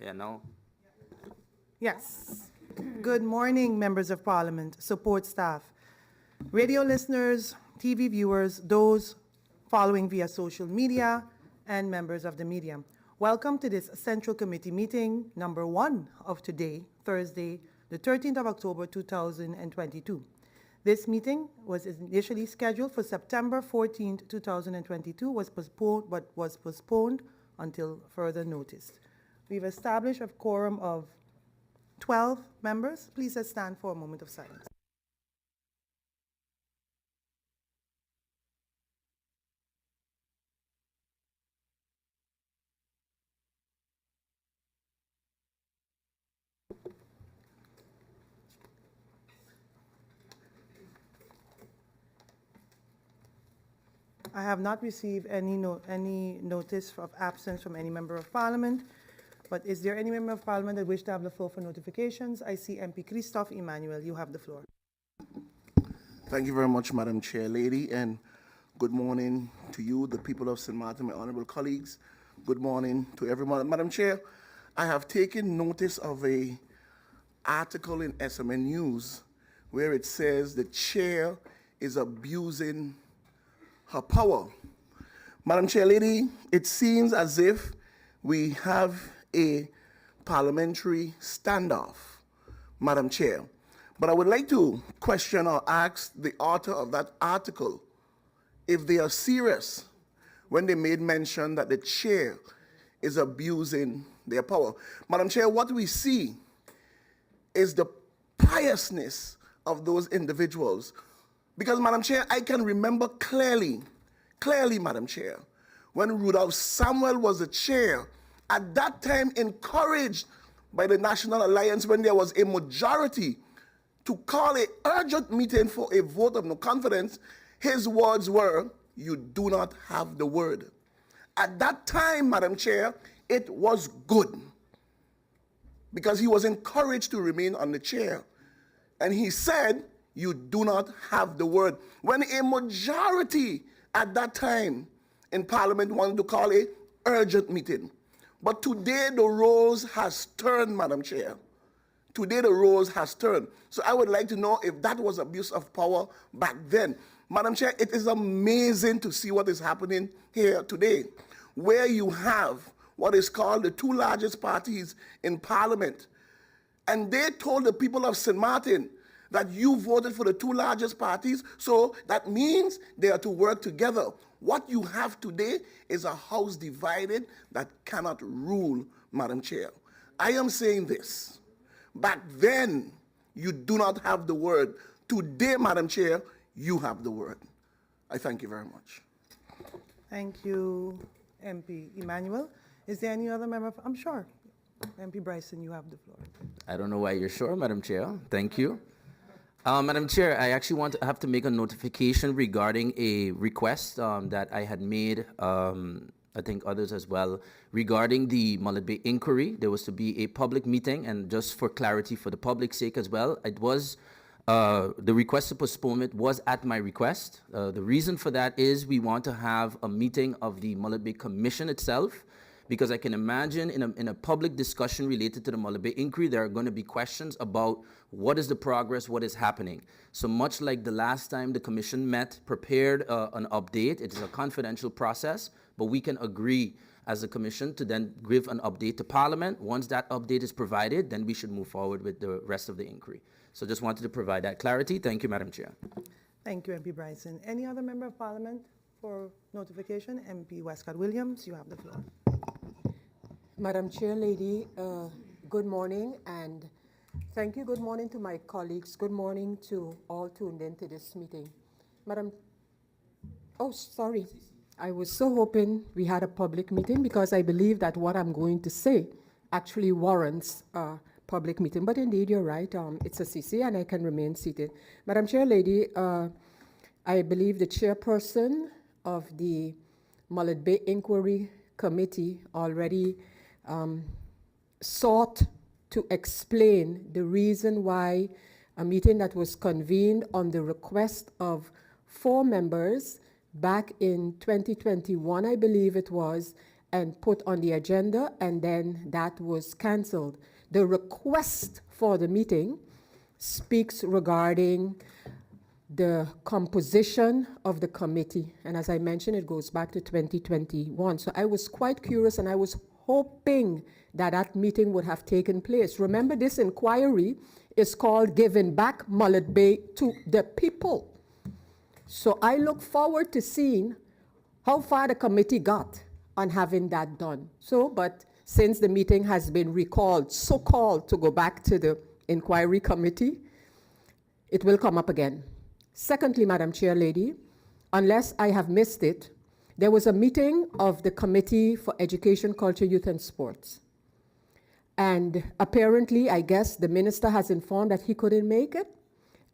Yeah, no. Yes. Good morning, members of Parliament, support staff, radio listeners, TV viewers, those following via social media, and members of the media. Welcome to this Central Committee meeting, number 1 of today, Thursday, the 13th of October, 2022. This meeting was initially scheduled for September 14th, 2022, but was postponed until further notice. We've established a quorum of 12 members. Please let's stand for a moment of silence. I have not received any notice of absence from any member of Parliament. But is there any member of Parliament that wishes to have the floor for notifications? I see MP Christophe Emmanuel. You have the floor. Thank you very much, Madam Chair Lady, and good morning to you, the people of St. Martin, my honorable colleagues. Good morning to everyone. Madam Chair, I have taken notice of an article in SMN News where it says the chair is abusing her power. Madam Chair Lady, it seems as if we have a parliamentary standoff, Madam Chair. But I would like to question or ask the author of that article if they are serious when they made mention that the chair is abusing their power. Madam Chair, what we see is the piousness of those individuals. Because, Madam Chair, I can remember clearly, Madam Chair, when Rudolph Samuel was the chair, at that time encouraged by the National Alliance when there was a majority to call an urgent meeting for a vote of no confidence, his words were, "You do not have the word." At that time, Madam Chair, it was good because he was encouraged to remain on the chair. And he said, "You do not have the word." When a majority at that time in Parliament wanted to call an urgent meeting. But today the roles has turned, Madam Chair. Today the roles has turned. So I would like to know if that was abuse of power back then. Madam Chair, it is amazing to see what is happening here today, where you have what is called the 2 largest parties in Parliament. And they told the people of St. Martin that you voted for the 2 largest parties, so that means they are to work together. What you have today is a house divided that cannot rule, Madam Chair. I am saying this. Back then, you do not have the word. Today, Madam Chair, you have the word. I thank you very much. Thank you, MP Emmanuel. Is there any other member? I'm sure. MP Bryson, you have the floor. I don't know why you're sure, Madam Chair. Thank you. Madam Chair, I actually have to make a notification regarding a request that I had made, I think others as well, regarding the Mullet Bay inquiry. There was to be a public meeting, and just for clarity, for the public's sake as well, it was the request for postponement was at my request. The reason for that is we want to have a meeting of the Mullet Bay Commission itself, because I can imagine in a public discussion related to the Mullet Bay inquiry, there are going to be questions about what is the progress, what is happening. So much like the last time the commission met, prepared an update, it is a confidential process, but we can agree as a commission to then give an update to Parliament. Once that update is provided, then we should move forward with the rest of the inquiry. So just wanted to provide that clarity. Thank you, Madam Chair. Thank you, MP Bryson. Any other member of Parliament for notification? MP Westcott Williams, you have the floor. Madam Chair Lady, good morning, and thank you. Good morning to my colleagues. Good morning to all tuned into this meeting. Sorry. I was so hoping we had a public meeting because I believe that what I'm going to say actually warrants a public meeting. But indeed, you're right. It's a CC and I can remain seated. Madam Chair Lady, I believe the chairperson of the Mullet Bay Inquiry Committee already sought to explain the reason why a meeting that was convened on the request of 4 members back in 2021, I believe it was, and put on the agenda, and then that was cancelled. The request for the meeting speaks regarding the composition of the committee. And as I mentioned, it goes back to 2021. So I was quite curious, and I was hoping that that meeting would have taken place. Remember, this inquiry is called Giving Back Mullet Bay to the People. So I look forward to seeing how far the committee got on having that done. So, but since the meeting has been recalled, so-called, to go back to the inquiry committee, it will come up again. Secondly, Madam Chair Lady, unless I have missed it, there was a meeting of the Committee for Education, Culture, Youth and Sports. And apparently, I guess the minister has informed that he couldn't make it.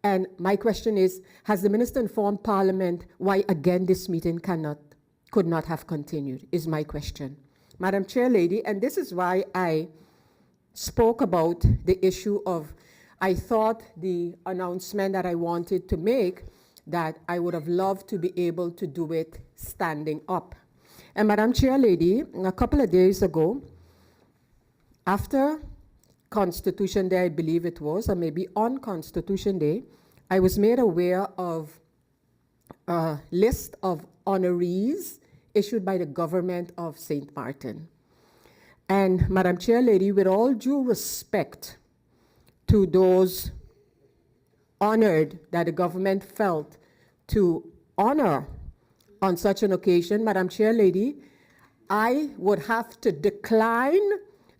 And my question is, has the minister informed Parliament why again this meeting could not have continued, is my question. Madam Chair Lady, and this is why I spoke about the issue of, I thought the announcement that I wanted to make, that I would have loved to be able to do it standing up. And Madam Chair Lady, a couple of days ago, after Constitution Day, I believe it was, or maybe on Constitution Day, I was made aware of a list of honorees issued by the government of St. Martin. And Madam Chair Lady, with all due respect to those honored that the government felt to honor on such an occasion, Madam Chair Lady, I would have to decline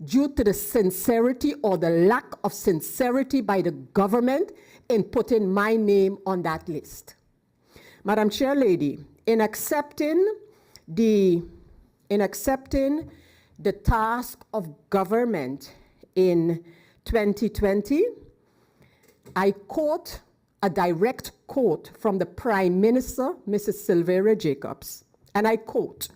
due to the sincerity or the lack of sincerity by the government in putting my name on that list. Madam Chair Lady, in accepting the task of government in 2020, I quote a direct quote from the Prime Minister, Mrs. Sylvia Jacobs, and I quote,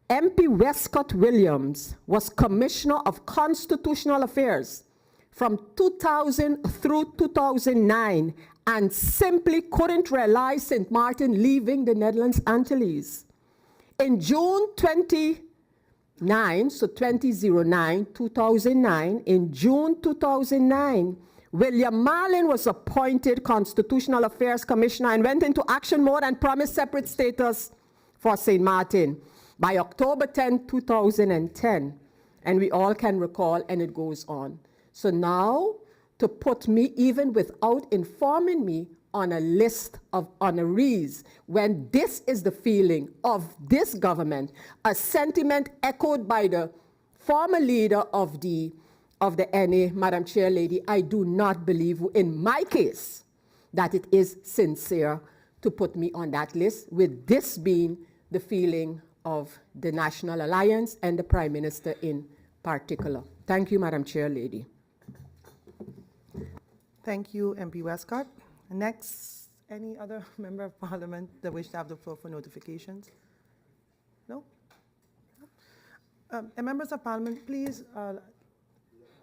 MP Westcott Williams was Commissioner of Constitutional Affairs from 2000 through 2009 and simply couldn't realize St. Martin leaving the Netherlands Antilles. In June 2009, so 2009, in June 2009, William Marlin was appointed Constitutional Affairs Commissioner and went into action mode and promised separate status for St. Martin by October 10, 2010. And we all can recall, and it goes on. So now, to put me, even without informing me, on a list of honorees, when this is the feeling of this government, a sentiment echoed by the former leader of the NA, Madam Chair Lady, I do not believe, in my case, that it is sincere to put me on that list, with this being the feeling of the National Alliance and the Prime Minister in particular. Thank you, Madam Chair Lady. Thank you, MP Westcott. Next, any other member of Parliament that wish to have the floor for notifications? No? And members of Parliament, please,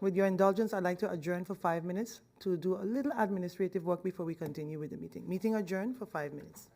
with your indulgence, I'd like to adjourn for 5 minutes to do a little administrative work before we continue with the meeting. Meeting adjourned for 5 minutes.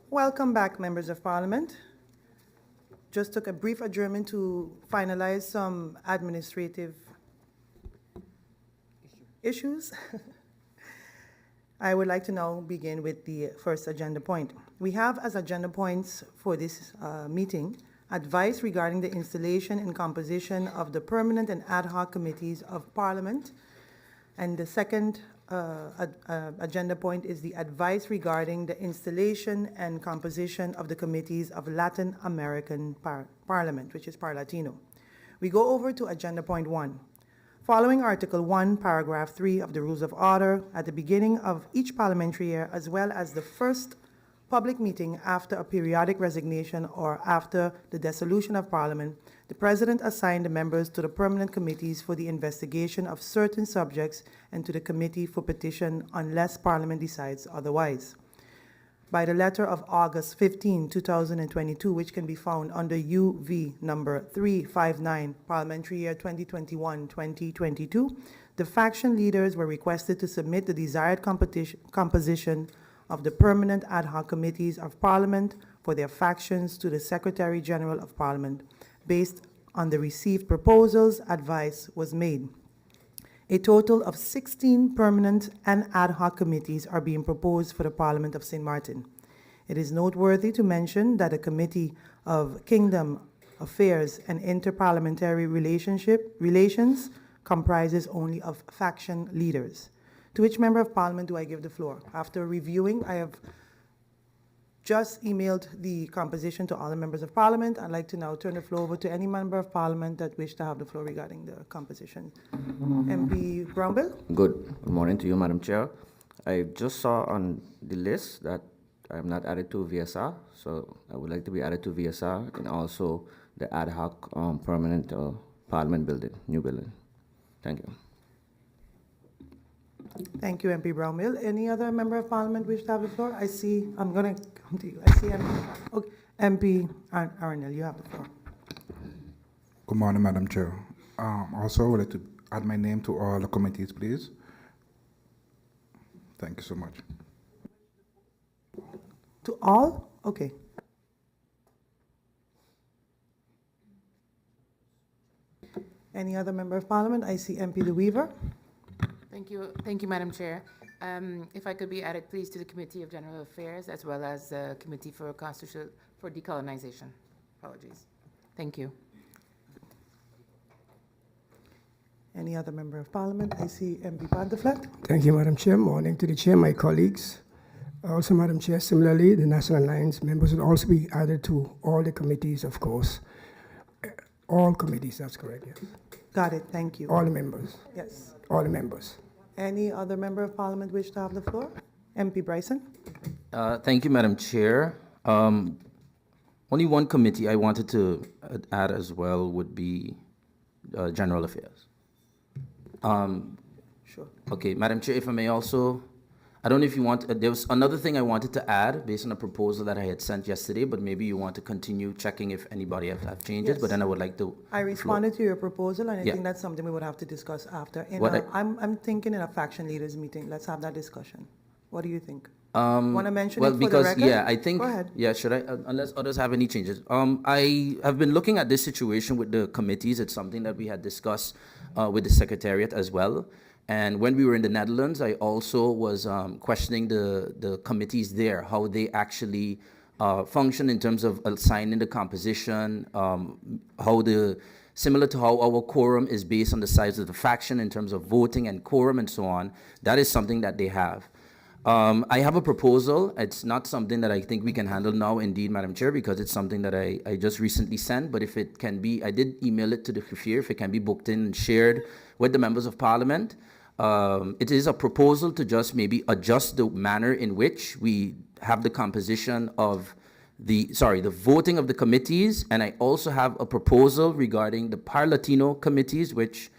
Welcome back, members of parliament. Just took a brief adjournment to finalize some administrative issues. I would like to now begin with the first agenda point. We have as agenda points for this meeting advice regarding the installation and composition of the permanent and ad hoc committees of Parliament. And the second agenda point is the advice regarding the installation and composition of the committees of Latin American Parliament, which is Parlatino. We go over to agenda point 1. Following Article 1, Paragraph 3 of the Rules of Order, at the beginning of each parliamentary year, as well as the first public meeting after a periodic resignation or after the dissolution of Parliament, the President assigned the members to the permanent committees for the investigation of certain subjects and to the Committee for Petition unless Parliament decides otherwise. By the letter of August 15, 2022, which can be found under UV number 359, Parliamentary Year 2021-2022, the faction leaders were requested to submit the desired composition of the permanent ad hoc committees of Parliament for their factions to the Secretary General of Parliament. Based on the received proposals, advice was made. A total of 16 permanent and ad hoc committees are being proposed for the Parliament of St. Martin. It is noteworthy to mention that the Committee of Kingdom Affairs and Interparliamentary Relations comprises only of faction leaders. To which member of Parliament do I give the floor? After reviewing, I have just emailed the composition to all the members of Parliament. I'd like to now turn the floor over to any member of Parliament that wish to have the floor regarding the composition. MP Brownbill? Good morning to you, Madam Chair. I just saw on the list that I'm not added to VSR, so I would like to be added to VSR and also the ad hoc permanent Parliament building, new building. Thank you. Thank you, MP Brownbill. Any other member of Parliament wish to have the floor? I'm going to come to you. I see MP Arnell, you have the floor. Good morning, Madam Chair. Also, I would like to add my name to all the committees, please. Thank you so much. To all? Okay. Any other member of Parliament? I see MP De Weaver. Thank you, Madam Chair. If I could be added, please, to the Committee of General Affairs as well as the Committee for Decolonization. Apologies. Thank you. Any other member of Parliament? I see MP Panterfleck. Thank you, Madam Chair. Morning to the Chair, my colleagues. Also, Madam Chair, similarly, the National Alliance members will also be added to all the committees, of course. All committees, that's correct, yes. Got it, thank you. All the members. Yes. All the members. Any other member of Parliament wish to have the floor? MP Bryson? Thank you, Madam Chair. Only one committee I wanted to add as well would be General Affairs. Sure. Okay, Madam Chair, if I may also, I don't know if you want, there was another thing I wanted to add based on a proposal that I had sent yesterday, but maybe you want to continue checking if anybody have changes, Yes. but then I would like to. I responded to your proposal, and I Yeah. think that's something we would have to discuss after. What I'm thinking in a faction leaders meeting. Let's have that discussion. What do you think? Want to mention Well, it for the because, record? yeah, I think, Go ahead. yeah, should I, unless others have any changes. I have been looking at this situation with the committees. It's something that we had discussed with the Secretariat as well. And when we were in the Netherlands, I also was questioning the committees there, how they actually function in terms of assigning the composition, similar to how our quorum is based on the size of the faction in terms of voting and quorum and so on. That is something that they have. I have a proposal. It's not something that I think we can handle now, indeed, Madam Chair, because it's something that I just recently sent. But if it can be, I did email it to the Griffier, if it can be booked in and shared with the members of Parliament. It is a proposal to just maybe adjust the manner in which we have the composition of the voting of the committees. And I also have a proposal regarding the Parlatino committees, which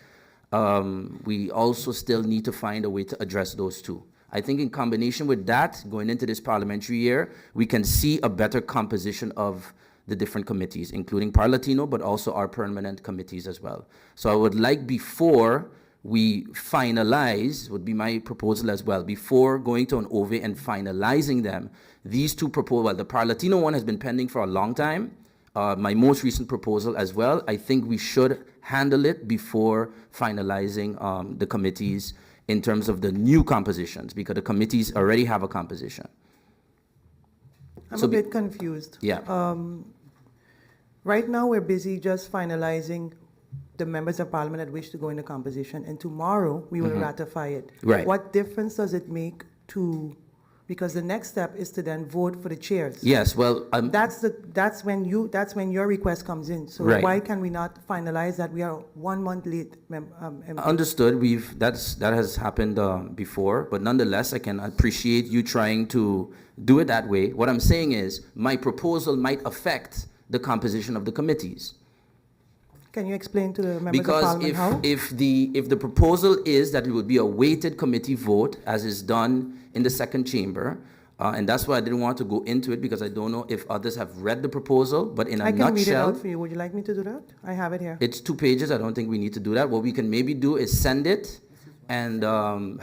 we also still need to find a way to address those two. I think in combination with that, going into this parliamentary year, we can see a better composition of the different committees, including Parlatino, but also our permanent committees as well. So I would like, before we finalize, would be my proposal as well, before going to an OVA and finalizing them. These two proposals, well, the Parlatino one has been pending for a long time. My most recent proposal as well, I think we should handle it before finalizing the committees in terms of the new compositions, because the committees already have a composition. I'm So a be- bit confused. Yeah. Right now, we're busy just finalizing the members of parliament that wish to go into composition, and tomorrow we will ratify it. Right. What difference does it make to, because the next step is to then vote for the chairs. Yes, well, That's when your request comes in. So Right. why can we not finalize that? We are 1 month late. understood. That has happened before, but nonetheless, I can appreciate you trying to do it that way. What I'm saying is, my proposal might affect the composition of the committees. Can you explain to the members of Because parliament how? if the proposal is that it would be a weighted committee vote, as is done in the second chamber, and that's why I didn't want to go into it, because I don't know if others have read the proposal, but in a I can read it nutshell, out for you. Would you like me to do that? I have it here. it's 2 pages. I don't think we need to do that. What we can maybe do is send it and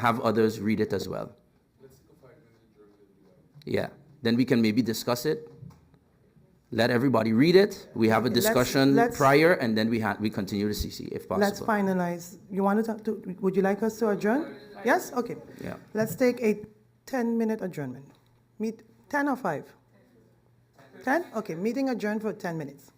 have others read it as well. Yeah, then we can maybe discuss it. Let everybody read it. We have a Okay, discussion let's- prior, and then we continue to CC if possible. Let's finalize. You want would you like us to adjourn? Yes? Okay. Yeah. Let's take a 10-minute adjournment. 10 or 5? 10? Okay, meeting adjourned for 10 minutes.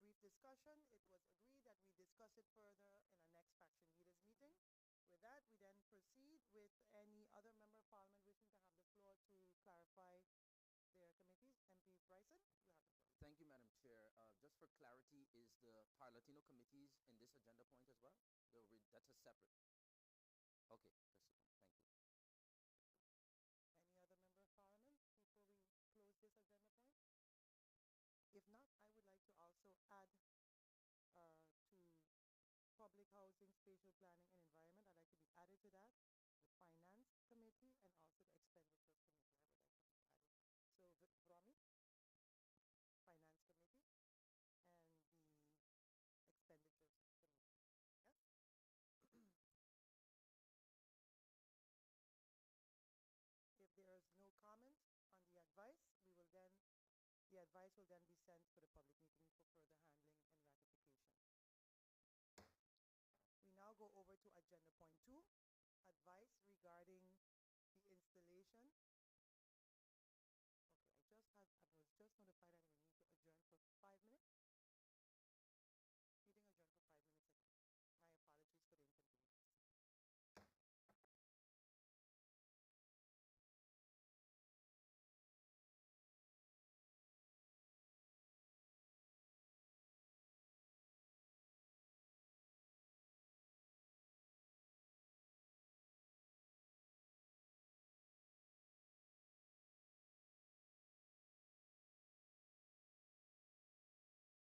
brief discussion. It was agreed that we discuss it further in our next faction leaders meeting. With that, we then proceed with any other member of parliament wishing to have the floor to clarify their committees. MP Bryson, you have the floor. Thank you, Madam Chair. Just for clarity, is the Latino committees in this agenda point as well? That's a separate. Okay, just a point. Thank you. Any other member of parliament before we close this agenda point? If not, I would like to also add to public housing, spatial planning, and environment. I'd like to be added to that. The finance committee and also the expenditures committee. I would like to be added. So Vromi, finance committee, and the expenditures committee. Yes. If there is no comment on the advice, the advice will then be sent for the public meeting for further handling and ratification. We now go over to agenda point 2, advice regarding the installation. Okay, I was just notified that we need to adjourn for 5 minutes. Meeting adjourned for 5 minutes again. My apologies for the inconvenience.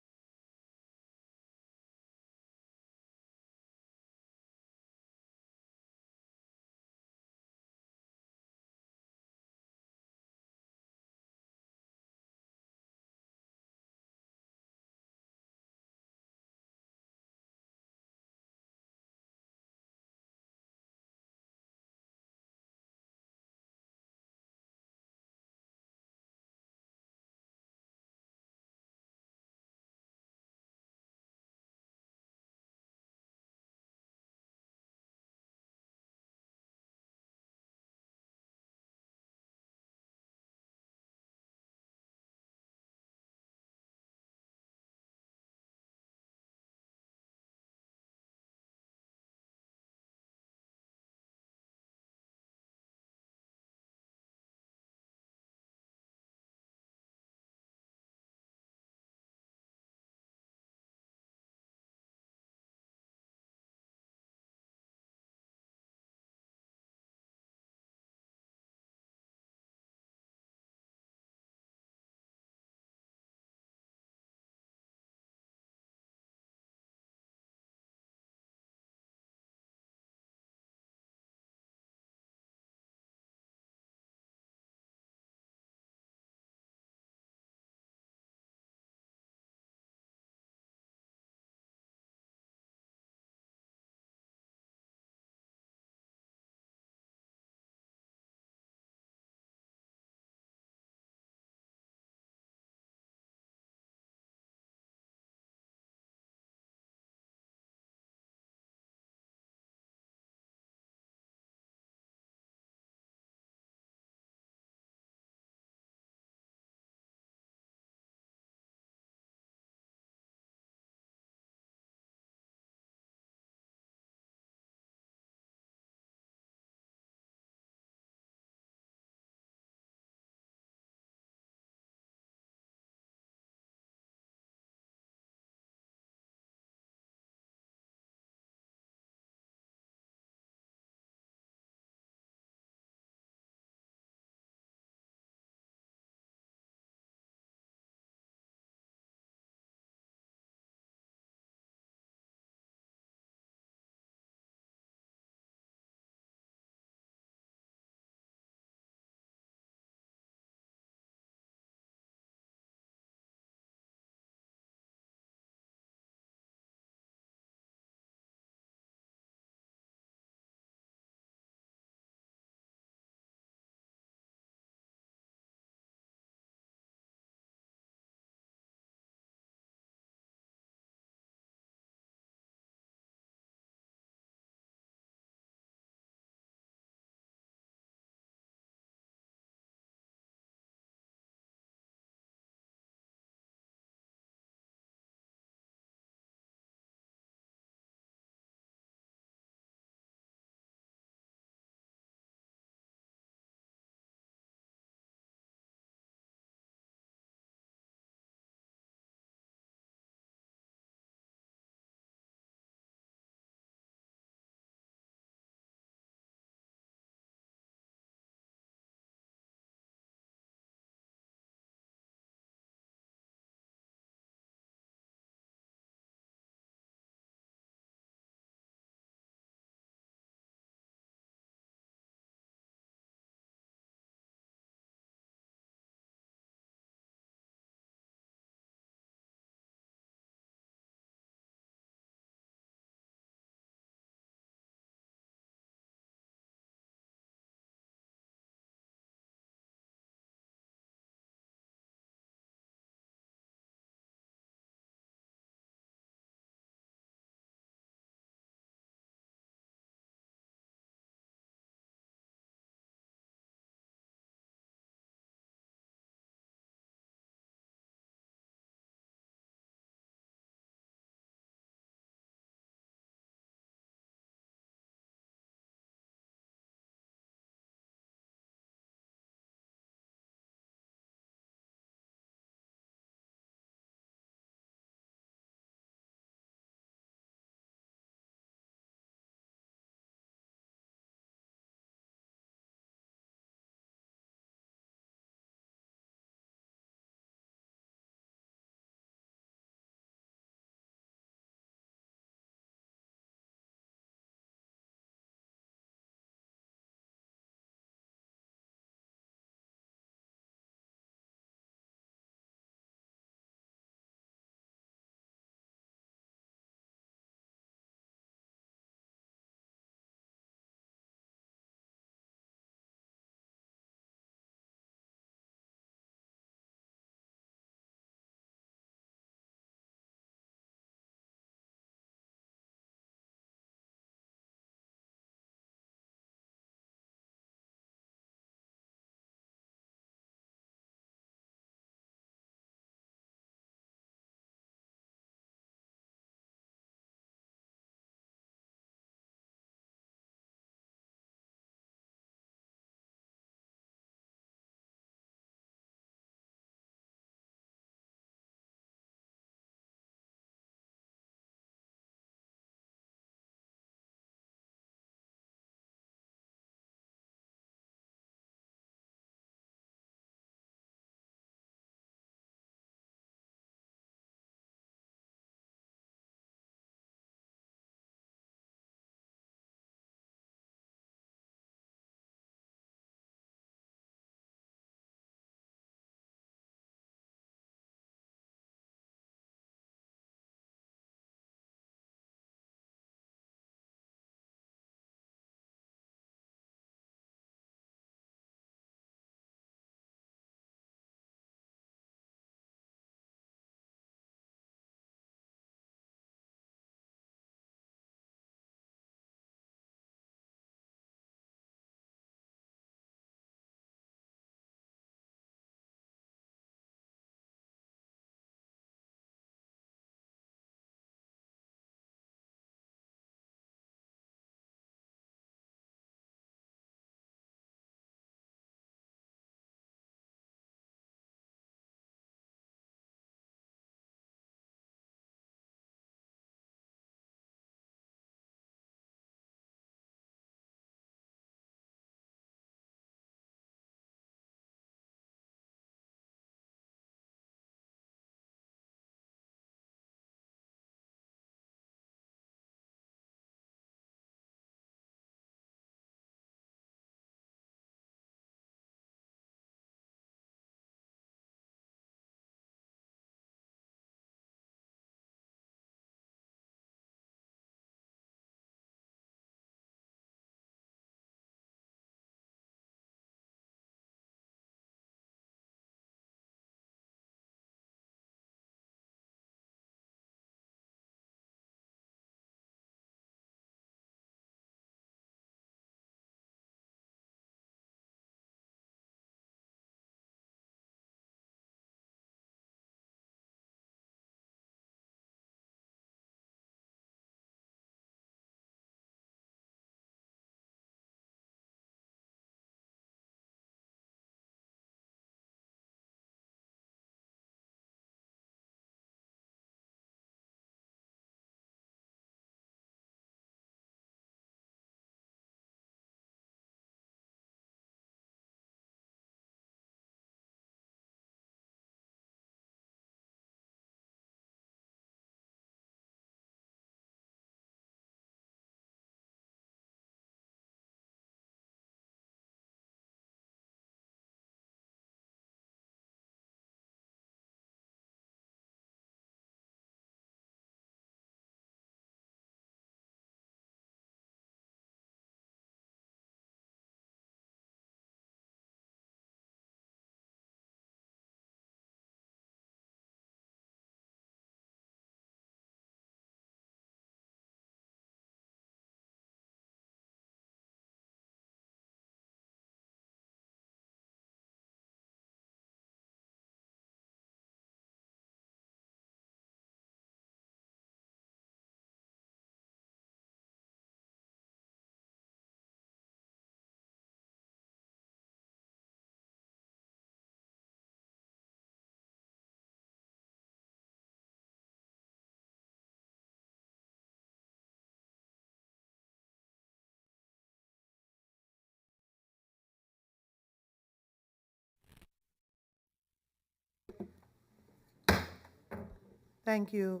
Thank you.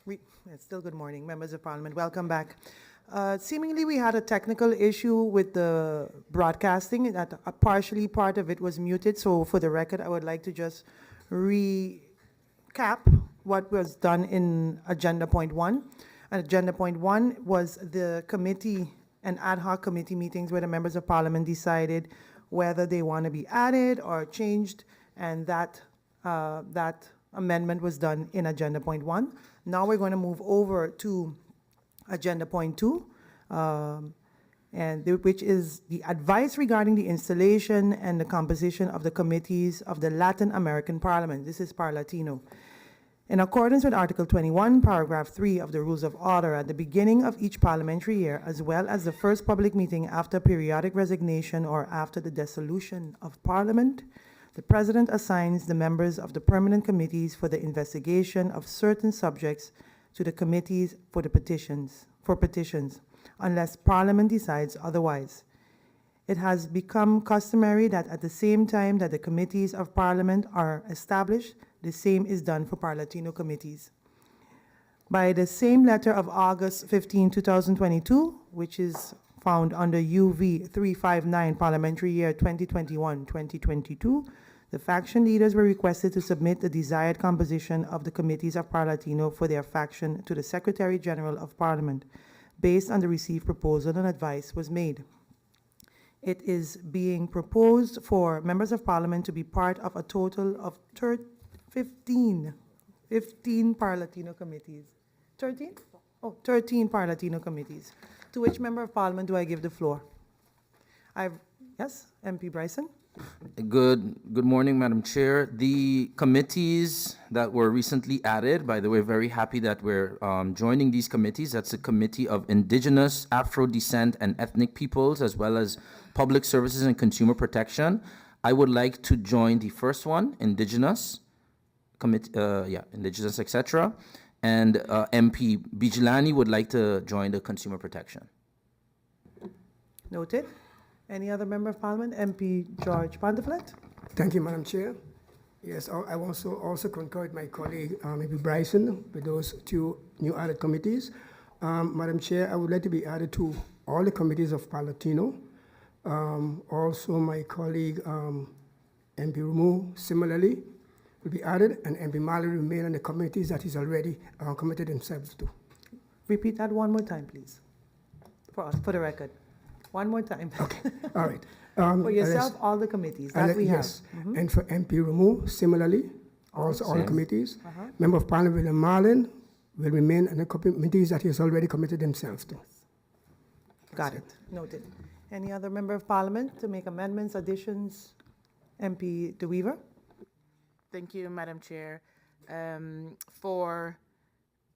It's still good morning, members of parliament. Welcome back. Seemingly, we had a technical issue with the broadcasting. That partially part of it was muted. So, for the record, I would like to just recap what was done in agenda point 1. Agenda point 1 was the committee and ad hoc committee meetings where the members of parliament decided whether they want to be added or changed, and that amendment was done in agenda point 1. Now we're going to move over to agenda point 2, which is the advice regarding the installation and the composition of the committees of the Latin American Parliament. This is Parlatino. In accordance with Article 21, Paragraph 3 of the Rules of Order, at the beginning of each parliamentary year, as well as the first public meeting after periodic resignation or after the dissolution of Parliament, the President assigns the members of the permanent committees for the investigation of certain subjects to the committees for petitions, unless Parliament decides otherwise. It has become customary that at the same time that the committees of Parliament are established, the same is done for Parlatino committees. By the same letter of August 15, 2022, which is found under UV 359 Parliamentary Year 2021-2022, the faction leaders were requested to submit the desired composition of the committees of Parlatino for their faction to the Secretary General of Parliament. Based on the received proposal, and advice was made. It is being proposed for members of Parliament to be part of a total of 15 Parlatino committees. 13? Oh, 13 Parlatino committees. To which member of Parliament do I give the floor? Yes, MP Bryson. Good morning, Madam Chair. The committees that were recently added, by the way, very happy that we're joining these committees. That's the Committee of Indigenous, Afro Descent, and Ethnic Peoples, as well as Public Services and Consumer Protection. I would like to join the first one, Indigenous, Indigenous, etc. And MP Bijlani would like to join the Consumer Protection. Noted. Any other member of Parliament? MP George Ponteflet. Thank you, Madam Chair. Yes, I also concur with my colleague, MP Bryson, with those two new added committees. Madam Chair, I would like to be added to all the committees of Parlatino. Also, my colleague, MP Rumu, similarly, will be added, and MP Mali remain on the committees that he's already committed himself to. Repeat that one more time, please, for the record. One more time. Okay, all right. For yourself, all the committees that we have. Yes, and for MP Rumu, similarly, also all the committees. Member of Parliament William Marlin will remain on the committees that he has already committed himself to. Got it. Noted. Any other member of Parliament to make amendments, additions? MP De Weaver. Thank you, Madam Chair. For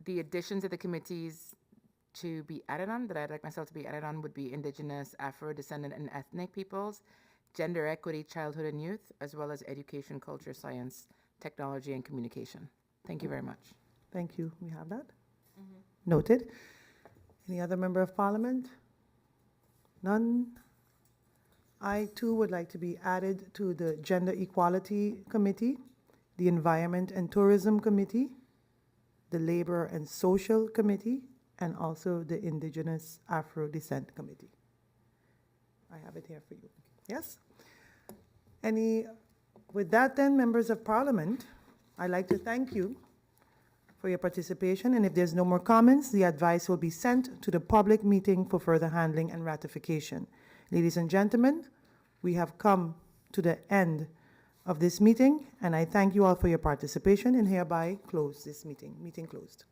the additions of the committees to be added on, that I'd like myself to be added on, would be Indigenous, Afro-Descendant, and Ethnic Peoples, Gender Equity, Childhood and Youth, as well as Education, Culture, Science, Technology, and Communication. Thank you very much. Thank you. We have that? Noted. Any other member of Parliament? None. I, too, would like to be added to the Gender Equality Committee, the Environment and Tourism Committee, the Labor and Social Committee, and also the Indigenous Afro Descent Committee. I have it here for you. Yes? With that then, members of Parliament, I'd like to thank you for your participation, and if there's no more comments, the advice will be sent to the public meeting for further handling and ratification. Ladies and gentlemen, we have come to the end of this meeting, and I thank you all for your participation and hereby close this meeting. Meeting closed.